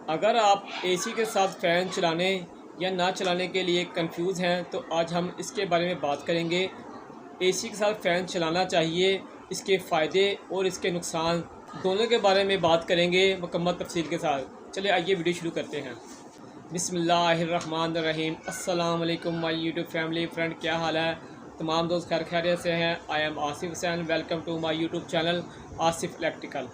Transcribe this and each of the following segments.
अगर आप एसी के साथ फ़ैन चलाने या ना चलाने के लिए कंफ्यूज हैं तो आज हम इसके बारे में बात करेंगे। एसी के साथ फ़ैन चलाना चाहिए, इसके फ़ायदे और इसके नुकसान दोनों के बारे में बात करेंगे मुकम्मल तफसील के साथ। चलिए आइए वीडियो शुरू करते हैं। बिस्मिल्लाहिर्रहमानिर्रहीम। अस्सलाम वालेकुम माय यूट्यूब फैमिली फ्रेंड, क्या हाल है? तमाम दोस्त खैरियत से हैं। I am Asif Hussain, welcome to my YouTube channel Asif electrical.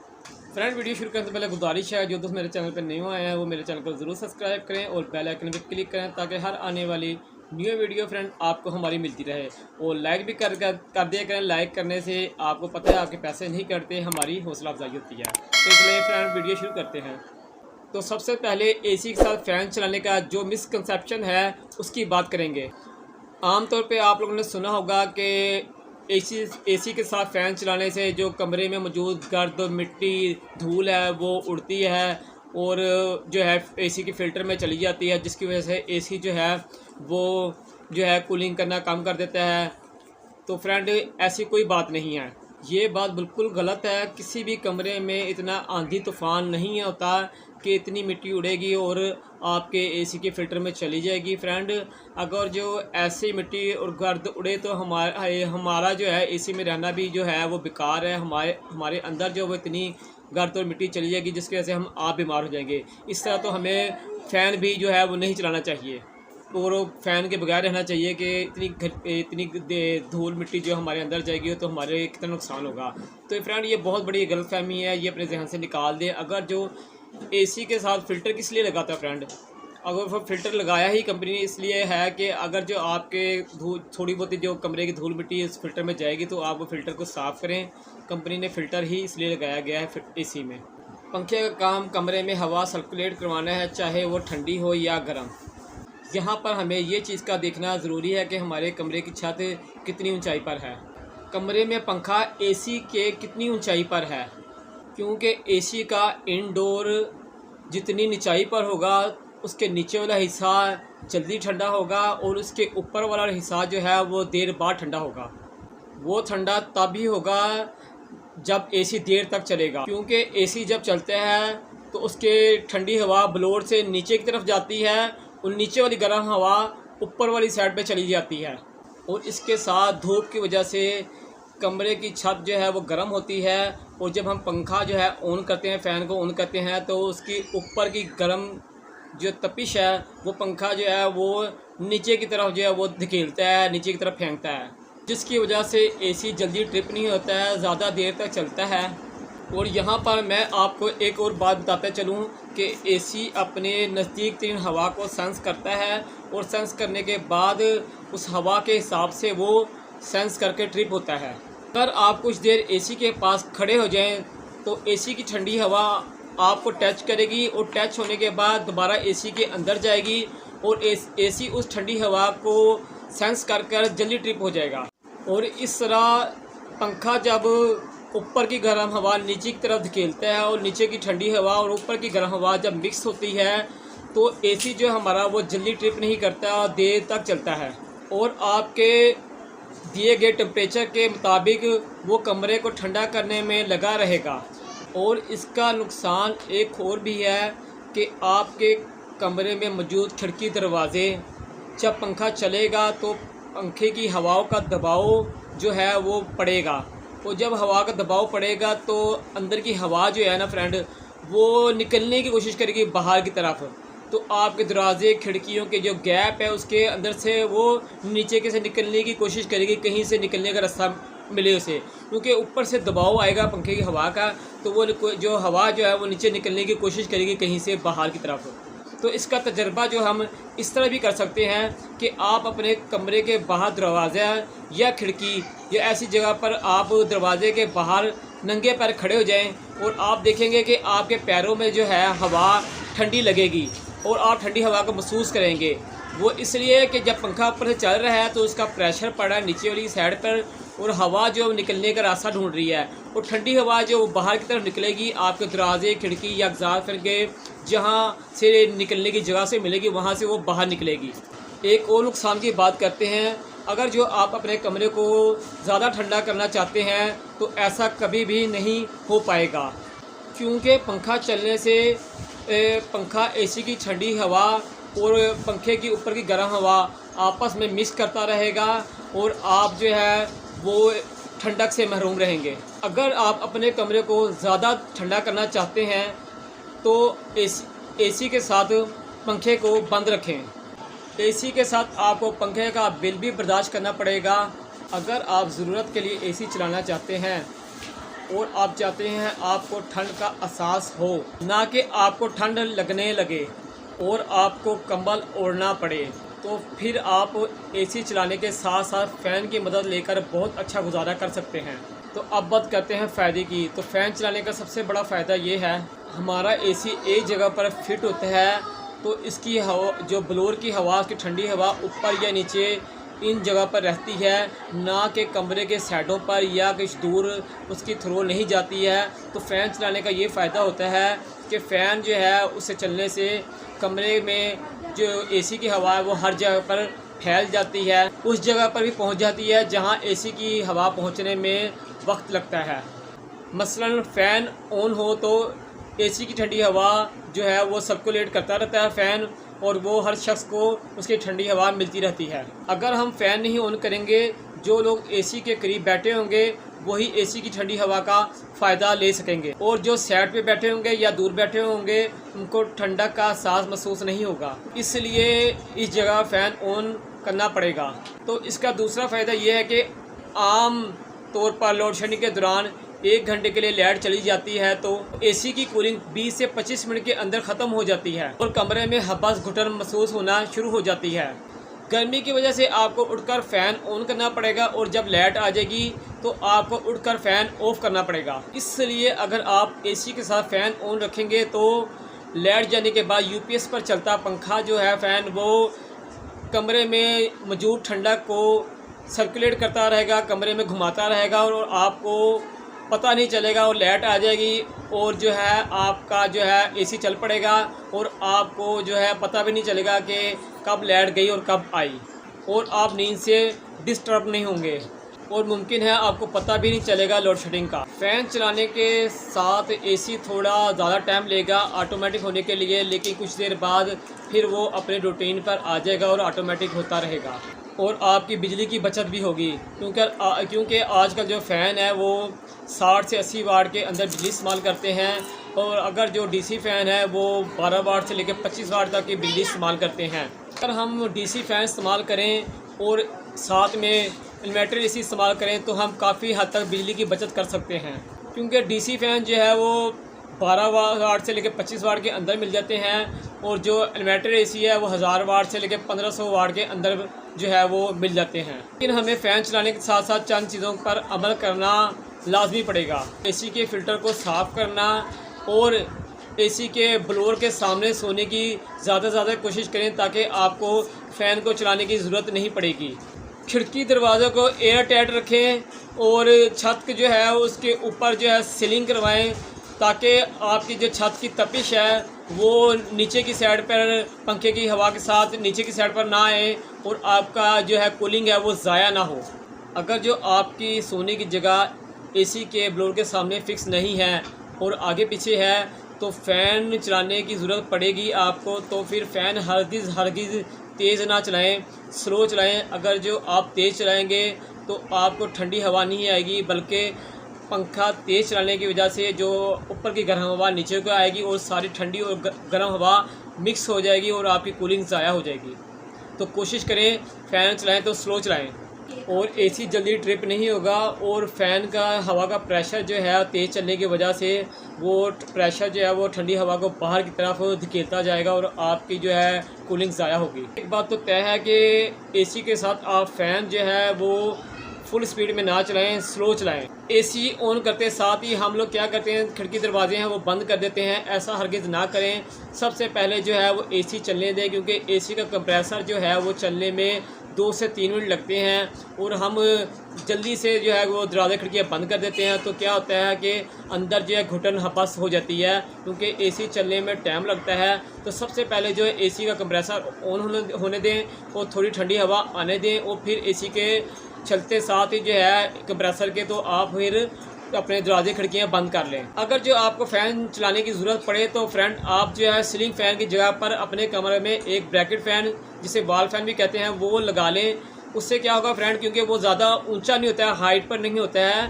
Friend, video शुरू करने से पहले गुजारिश है, जो दोस्त मेरे चैनल पर न्यू आए हैं वो मेरे चैनल को ज़रूर सब्सक्राइब करें और बेल आइकन पर क्लिक करें ताकि हर आने वाली न्यू वीडियो फ्रेंड आपको हमारी मिलती रहे। और लाइक भी कर दिया करें। लाइक करने से आपको पता है आपके पैसे नहीं कटते, हमारी हौसला अफजाई होती है। तो इसलिए फ्रेंड वीडियो शुरू करते हैं। तो सबसे पहले एसी के साथ फ़ैन चलाने का जो मिसकंसेप्शन है उसकी बात करेंगे। आमतौर पे आप लोगों ने सुना होगा कि एसी के साथ फ़ैन चलाने से जो कमरे में मौजूद गर्द, मिट्टी, धूल है वो उड़ती है और जो है एसी के फ़िल्टर में चली जाती है, जिसकी वजह से एसी जो है वो जो है कूलिंग करना कम कर देता है। तो फ्रेंड, ऐसी कोई बात नहीं है, ये बात बिल्कुल गलत है। किसी भी कमरे में इतना आंधी तूफ़ान नहीं होता कि इतनी मिट्टी उड़ेगी और आपके एसी के फ़िल्टर में चली जाएगी। फ्रेंड, अगर जो ऐसी मिट्टी और गर्द उड़े तो हमारा जो है एसी में रहना भी जो है वो बेकार है। हमारे अंदर जो वो इतनी गर्द और मिट्टी चली जाएगी जिसकी वजह से हम आप बीमार हो जाएंगे। इस तरह तो हमें फ़ैन भी जो है वो नहीं चलाना चाहिए और फ़ैन के बगैर रहना चाहिए कि इतनी धूल मिट्टी जो हमारे अंदर जाएगी तो हमारे कितना नुकसान होगा। तो फ्रेंड, ये बहुत बड़ी गलतफहमी है, ये अपने जहन से निकाल दें। अगर जो एसी के साथ फ़िल्टर किस लिए लगाता है फ्रेंड? अगर वो फ़िल्टर लगाया ही कंपनी ने इसलिए है कि अगर जो आपके थोड़ी बहुत जो कमरे की धूल मिट्टी इस फ़िल्टर में जाएगी तो आप वो फ़िल्टर को साफ़ करें। कंपनी ने फ़िल्टर ही इसलिए लगाया गया है एसी में। पंखे का काम कमरे में हवा सर्कुलेट करवाना है, चाहे वो ठंडी हो या गर्म। यहाँ पर हमें ये चीज़ का देखना ज़रूरी है कि हमारे कमरे की छत कितनी ऊंचाई पर है। कमरे में पंखा एसी के कितनी ऊंचाई पर है, क्योंकि एसी का इनडोर जितनी ऊंचाई पर होगा उसके नीचे वाला हिस्सा जल्दी ठंडा होगा और उसके ऊपर वाला हिस्सा जो है वो देर बाद ठंडा होगा। वो ठंडा तभी होगा जब एसी देर तक चलेगा, क्योंकि एसी जब चलता है तो उसके ठंडी हवा ब्लोअर से नीचे की तरफ जाती है और नीचे वाली गर्म हवा ऊपर वाली साइड पे चली जाती है और इसके साथ धूप की वजह से कमरे की छत जो है वो गर्म होती है। और जब हम पंखा जो है ऑन करते हैं, फ़ैन को ऑन करते हैं, तो उसकी ऊपर की गर्म जो तपिश है वो पंखा जो है वो नीचे की तरफ जो है वो धकेलता है, नीचे की तरफ फेंकता है, जिसकी वजह से एसी जल्दी ट्रिप नहीं होता है, ज़्यादा देर तक चलता है। और यहाँ पर मैं आपको एक और बात बताता चलूँ कि एसी अपने नज़दीक तीन हवा को सेंस करता है और सेंस करने के बाद उस हवा के हिसाब से वो सेंस करके ट्रिप होता है। अगर आप कुछ देर एसी के पास खड़े हो जाएं तो एसी की ठंडी हवा आपको टच करेगी और टच होने के बाद दोबारा एसी के अंदर जाएगी और एसी उस ठंडी हवा को सेंस कर जल्दी ट्रिप हो जाएगा। और इस तरह पंखा जब ऊपर की गर्म हवा नीचे की तरफ धकेलता है और नीचे की ठंडी हवा और ऊपर की गर्म हवा जब मिक्स होती है तो एसी जो हमारा वो जल्दी ट्रिप नहीं करता, देर तक चलता है और आपके दिए गए टेम्परेचर के मुताबिक वो कमरे को ठंडा करने में लगा रहेगा। और इसका नुकसान एक और भी है कि आपके कमरे में मौजूद खिड़की दरवाज़े, जब पंखा चलेगा तो पंखे की हवाओं का दबाव जो है वो पड़ेगा और जब हवा का दबाव पड़ेगा तो अंदर की हवा जो है ना फ्रेंड वो निकलने की कोशिश करेगी बाहर की तरफ। तो आपके दरवाजे खिड़कियों के जो गैप है उसके अंदर से वो नीचे के से निकलने की कोशिश करेगी, कहीं से निकलने का रास्ता मिले उसे, क्योंकि ऊपर से दबाव आएगा पंखे की हवा का, तो वो जो हवा जो है वो नीचे निकलने की कोशिश करेगी कहीं से बाहर की तरफ। तो इसका तजर्बा जो हम इस तरह भी कर सकते हैं कि आप अपने कमरे के बाहर दरवाज़ा या खिड़की या ऐसी जगह पर आप दरवाजे के बाहर नंगे पैर खड़े हो जाएं और आप देखेंगे कि आपके पैरों में जो है हवा ठंडी लगेगी और आप ठंडी हवा को महसूस करेंगे। वो इसलिए कि जब पंखा ऊपर से चल रहा है तो उसका प्रेशर पड़ रहा है नीचे वाली साइड पर और हवा जो निकलने का रास्ता ढूंढ रही है और ठंडी हवा जो बाहर की तरफ निकलेगी आपके दरवाजे खिड़की या एग्जॉस्ट फैन के जहाँ से निकलने की जगह से मिलेगी वहाँ से वो बाहर निकलेगी। एक और नुकसान की बात करते हैं। अगर जो आप अपने कमरे को ज़्यादा ठंडा करना चाहते हैं तो ऐसा कभी भी नहीं हो पाएगा, क्योंकि पंखा चलने से पंखा एसी की ठंडी हवा और पंखे की ऊपर की गर्म हवा आपस में मिक्स करता रहेगा और आप जो है वो ठंडक से महरूम रहेंगे। अगर आप अपने कमरे को ज़्यादा ठंडा करना चाहते हैं तो एसी के साथ पंखे को बंद रखें। एसी के साथ आपको पंखे का बिल भी बर्दाश्त करना पड़ेगा। अगर आप ज़रूरत के लिए एसी चलाना चाहते हैं और आप चाहते हैं आपको ठंड का एहसास हो, ना कि आपको ठंड लगने लगे और आपको कंबल ओढ़ना पड़े, तो फिर आप एसी चलाने के साथ साथ फ़ैन की मदद लेकर बहुत अच्छा गुजारा कर सकते हैं। तो अब बात करते हैं फ़ायदे की। तो फ़ैन चलाने का सबसे बड़ा फ़ायदा ये है, हमारा एसी एक जगह पर फिट होता है तो इसकी हवा, जो ब्लोअर की हवा, उसकी ठंडी हवा ऊपर या नीचे इन जगह पर रहती है, ना कि कमरे के साइडों पर या कुछ दूर उसकी थ्रो नहीं जाती है। तो फ़ैन चलाने का ये फ़ायदा होता है कि फ़ैन जो है उससे चलने से कमरे में जो एसी की हवा है वो हर जगह पर फैल जाती है, उस जगह पर भी पहुंच जाती है जहां एसी की हवा पहुंचने में वक्त लगता है। मसलन फ़ैन ऑन हो तो एसी की ठंडी हवा जो है वो सर्कुलेट करता रहता है फ़ैन, और वो हर शख्स को उसकी ठंडी हवा मिलती रहती है। अगर हम फ़ैन नहीं ऑन करेंगे, जो लोग एसी के करीब बैठे होंगे वही एसी की ठंडी हवा का फ़ायदा ले सकेंगे, और जो साइड पे बैठे होंगे या दूर बैठे होंगे उनको ठंडक का एहसास महसूस नहीं होगा। इसलिए इस जगह फ़ैन ऑन करना पड़ेगा। तो इसका दूसरा फ़ायदा ये है कि आम तौर पर लोड शेडिंग के दौरान 1 घंटे के लिए लाइट चली जाती है तो एसी की कूलिंग 20 से 25 मिनट के अंदर ख़त्म हो जाती है और कमरे में हबस घुटन महसूस होना शुरू हो जाती है। गर्मी की वजह से आपको उठकर फ़ैन ऑन करना पड़ेगा और जब लाइट आ जाएगी तो आपको उठकर फ़ैन ऑफ़ करना पड़ेगा। इसलिए अगर आप एसी के साथ फ़ैन ऑन रखेंगे तो लाइट जाने के बाद यूपीएस पर चलता पंखा जो है फ़ैन, वो कमरे में मौजूद ठंडक को सर्कुलेट करता रहेगा, कमरे में घुमाता रहेगा और आपको पता नहीं चलेगा, और लाइट आ जाएगी और जो है आपका जो है एसी चल पड़ेगा और आपको जो है पता भी नहीं चलेगा कि कब लाइट गई और कब आई, और आप नींद से डिस्टर्ब नहीं होंगे और मुमकिन है आपको पता भी नहीं चलेगा लोड शेडिंग का। फ़ैन चलाने के साथ एसी थोड़ा ज़्यादा टाइम लेगा ऑटोमेटिक होने के लिए, लेकिन कुछ देर बाद फिर वो अपने रूटीन पर आ जाएगा और ऑटोमेटिक होता रहेगा और आपकी बिजली की बचत भी होगी, क्योंकि आजकल जो फ़ैन है वो 60 से 80 वाट के अंदर बिजली इस्तेमाल करते हैं, और अगर जो डीसी फ़ैन है वो 12 वाट से लेकर 25 वाट तक की बिजली इस्तेमाल करते हैं। अगर हम डीसी फ़ैन इस्तेमाल करें और साथ में इन्वर्टर एसी इस्तेमाल करें तो हम काफ़ी हद तक बिजली की बचत कर सकते हैं, क्योंकि डीसी फ़ैन जो है वो 12 वाट से लेकर 25 वाट के अंदर मिल जाते हैं, और जो इन्वर्टर एसी है वो 1000 वाट से लेकर 1500 वाट के अंदर जो है वो मिल जाते हैं। लेकिन हमें फ़ैन चलाने के साथ साथ चंद चीज़ों पर अमल करना लाजमी पड़ेगा। एसी के फ़िल्टर को साफ़ करना और एसी के ब्लोअर के सामने सोने की ज़्यादा से ज़्यादा कोशिश करें ताकि आपको फ़ैन को चलाने की ज़रूरत नहीं पड़ेगी। खिड़की दरवाज़ों को एयर टाइट रखें और छत जो है उसके ऊपर जो है सीलिंग करवाएं, ताकि आपकी जो छत की तपिश है वो नीचे की साइड पर पंखे की हवा के साथ नीचे की साइड पर ना आए और आपका जो है कूलिंग है वो ज़ाया ना हो। अगर जो आपकी सोने की जगह एसी के ब्लोअर के सामने फ़िक्स नहीं है और आगे पीछे है तो फ़ैन चलाने की ज़रूरत पड़ेगी आपको, तो फिर फ़ैन हरगिज़ तेज़ ना चलाएं, स्लो चलाएं। अगर जो आप तेज़ चलाएंगे तो आपको ठंडी हवा नहीं आएगी, बल्कि पंखा तेज़ चलाने की वजह से जो ऊपर की गर्म हवा नीचे को आएगी और सारी ठंडी और गर्म हवा मिक्स हो जाएगी और आपकी कूलिंग ज़ाया हो जाएगी। तो कोशिश करें फ़ैन चलाएं तो स्लो चलाएं और एसी जल्दी ट्रिप नहीं होगा, और फ़ैन का हवा का प्रेशर जो है तेज़ चलने की वजह से वो प्रेशर जो है वो ठंडी हवा को बाहर की तरफ धकेलता जाएगा और आपकी जो है कूलिंग ज़ाया होगी। एक बात तो तय है कि एसी के साथ आप फ़ैन जो है वो फुल स्पीड में ना चलाएं, स्लो चलाएं। एसी ऑन करते साथ ही हम लोग क्या करते हैं, खिड़की दरवाजे हैं वो बंद कर देते हैं। ऐसा हरगिज़ ना करें। सबसे पहले जो है वो एसी चलने दें, क्योंकि एसी का कंप्रेसर जो है वो चलने में 2 से 3 मिनट लगते हैं और हम जल्दी से जो है वो दरवाज़े खिड़कियाँ बंद कर देते हैं। तो क्या होता है कि अंदर जो है घुटन हपस हो जाती है, क्योंकि एसी चलने में टाइम लगता है। तो सबसे पहले जो है एसी का कंप्रेसर ऑन होने दें और थोड़ी ठंडी हवा आने दें, और फिर एसी के चलते साथ ही जो है कंप्रेसर के तो आप फिर अपने दरवाजे खिड़कियाँ बंद कर लें। अगर जो आपको फ़ैन चलाने की ज़रूरत पड़े तो फ्रेंड आप जो है सीलिंग फ़ैन की जगह पर अपने कमरे में एक ब्रैकेट फ़ैन, जिसे वॉल फ़ैन भी कहते हैं, वो लगा लें। उससे क्या होगा फ्रेंड, क्योंकि वो ज़्यादा ऊंचा नहीं होता है, हाइट पर नहीं होता है,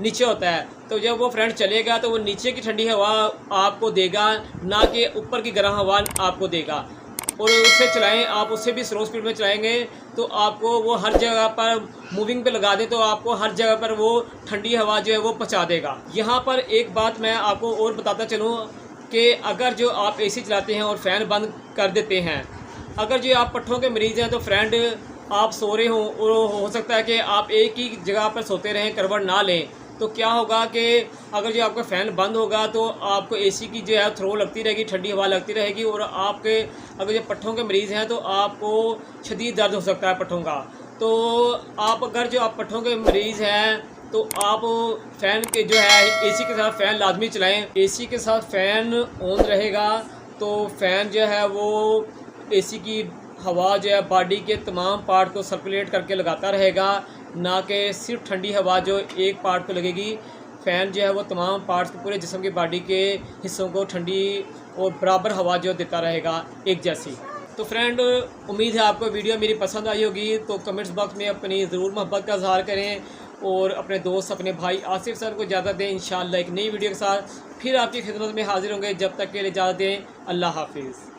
नीचे होता है, तो जब वो फ्रेंड चलेगा तो वो नीचे की ठंडी हवा आपको देगा, ना कि ऊपर की गर्म हवा आपको देगा। और उससे चलाएं आप, उससे भी स्लो स्पीड में चलाएंगे तो आपको वो हर जगह पर मूविंग पे लगा दे तो आपको हर जगह पर वो ठंडी हवा जो है वो पहुँचा देगा। यहाँ पर एक बात मैं आपको और बताता चलूँ कि अगर जो आप एसी चलाते हैं और फ़ैन बंद कर देते हैं, अगर जो आप पट्ठों के मरीज़ हैं तो फ्रेंड आप सो रहे हों और हो सकता है कि आप एक ही जगह पर सोते रहें, करवट ना लें, तो क्या होगा कि अगर जो आपका फ़ैन बंद होगा तो आपको एसी की जो है थ्रो लगती रहेगी, ठंडी हवा लगती रहेगी, और आपके अगर जो पट्ठों के मरीज़ हैं तो आपको शदीद दर्द हो सकता है पट्ठों का। तो आप अगर जो आप पट्ठों के मरीज़ हैं तो आप फ़ैन के जो है एसी के साथ फ़ैन लाजमी चलाएं। एसी के साथ फ़ैन ऑन रहेगा तो फ़ैन जो है वो एसी की हवा जो है बॉडी के तमाम पार्ट को सर्कुलेट करके लगाता रहेगा, ना कि सिर्फ ठंडी हवा जो एक पार्ट को लगेगी। फ़ैन जो है वो तमाम पार्ट्स को, पूरे जिस्म की बॉडी के हिस्सों को ठंडी और बराबर हवा जो देता रहेगा, एक जैसी। तो फ्रेंड उम्मीद है आपको वीडियो मेरी पसंद आई होगी, तो कमेंट्स बॉक्स में अपनी ज़रूर मोहब्बत का इज़हार करें और अपने दोस्त, अपने भाई आसिफ सर को इजाज़त दें। इंशाअल्लाह एक नई वीडियो के साथ फिर आपकी खिदमत में हाज़िर होंगे। जब तक के लिए इजाज़त दें, अल्लाह हाफिज़।